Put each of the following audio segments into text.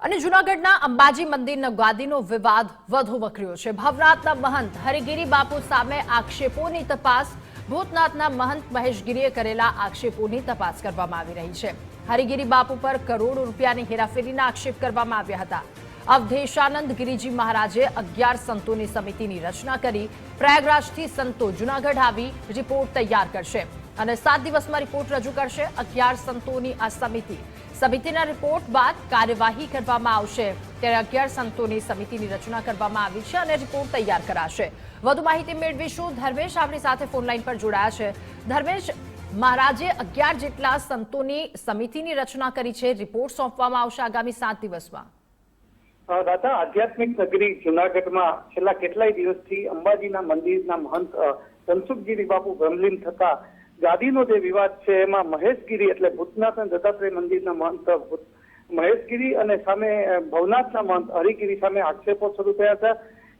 અને જૂનાગઢના અંબાજી મંદિરના ગાદીનો વિવાદ વધુ વકર્યો છે। ભવનાથના મહંત હરિગીરી બાપુ સામે આક્ષેપોની તપાસ, ભૂતનાથના મહંત મહેશગીરીએ કરેલા આક્ષેપોની તપાસ કરવામાં આવી રહી છે। હરિગીરી બાપુ પર કરોડો રૂપિયાની હેરાફેરીના આક્ષેપ કરવામાં આવ્યા હતા। અવધેશાનંદ ગિરિજી મહારાજે 11 સંતોની સમિતિની રચના કરી પ્રયાગરાજથી સંતો જૂનાગઢ આવી રિપોર્ટ તૈયાર કરશે અને 7 દિવસમાં રિપોર્ટ રજૂ કરશે। 11 સંતોની આ સમિતિના રિપોર્ટ બાદ કાર્યવાહી કરવામાં આવશે। ત્યારે 11 સંતોની સમિતિની રચના કરવામાં આવી છે અને રિપોર્ટ તૈયાર કરાશે। વધુ માહિતી મેળવીશું। ધર્મેશ આપણી સાથે ફોનલાઈન પર જોડાયા છે। ધર્મેશ, મહારાજે 11 જેટલા સંતોની સમિતિની રચના કરી છે, રિપોર્ટ સોંપવામાં આવશે આગામી 7 દિવસમાં। દાદા, આધ્યાત્મિક નગરી જૂનાગઢમાં છેલ્લા કેટલાય દિવસથી અંબાજીના મંદિરના મહંત ધનસુખગીરી બાપુ બ્રહ્મલીન થતા ગાદીનો જે વિવાદ છે એમાં મહેશગીરી એટલે ભૂતનાથ અને દત્તાત્રેય મંદિરના મહંત મહેશગીરી અને સામે ભવનાથના મહંત હરિગીરી સામે આક્ષેપો શરૂ થયા હતા।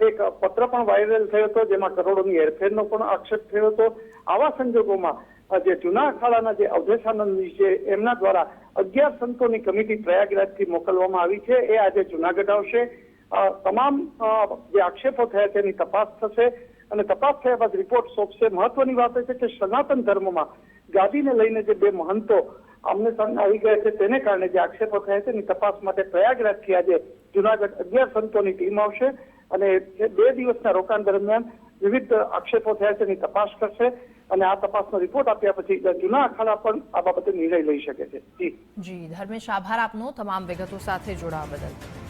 એક પત્ર પણ વાયરલ થયો હતો જેમાં કરોડોની હેરફેરનો પણ આક્ષેપ થયો હતો। આવા સંજોગોમાં જે જૂના અખાડાના જે અવધેશાનંદજી છે એમના દ્વારા 11 સંતોની કમિટી પ્રયાગરાજથી મોકલવામાં આવી છે। એ આજે જૂનાગઢ આવશે। તમામ જે આક્ષેપો થયા છે એની તપાસ થશે અને તપાસ થયા બાદ રિપોર્ટ સોંપશે। મહત્વની વાત એ છે કે સનાતન ધર્મમાં ગાદીને લઈને જે બે મહંતો આમને સામને આવી ગયા છે તેને કારણે જે આક્ષેપો થયા છે એની તપાસ માટે પ્રયાગરાજથી આજે જૂનાગઢ 11 સંતોની ટીમ આવશે અને 2 દિવસના રોકાણ દરમિયાન વિવિધ આક્ષેપો થયા છે એની તપાસ કરશે અને આ તપાસનો રિપોર્ટ આપ્યા પછી જૂના અખાડા પણ આ બાબતે નિર્ણય લઈ શકે છે। જી ધર્મેશ, આભાર આપનો તમામ વિગતો સાથે જોડાવા બદલ।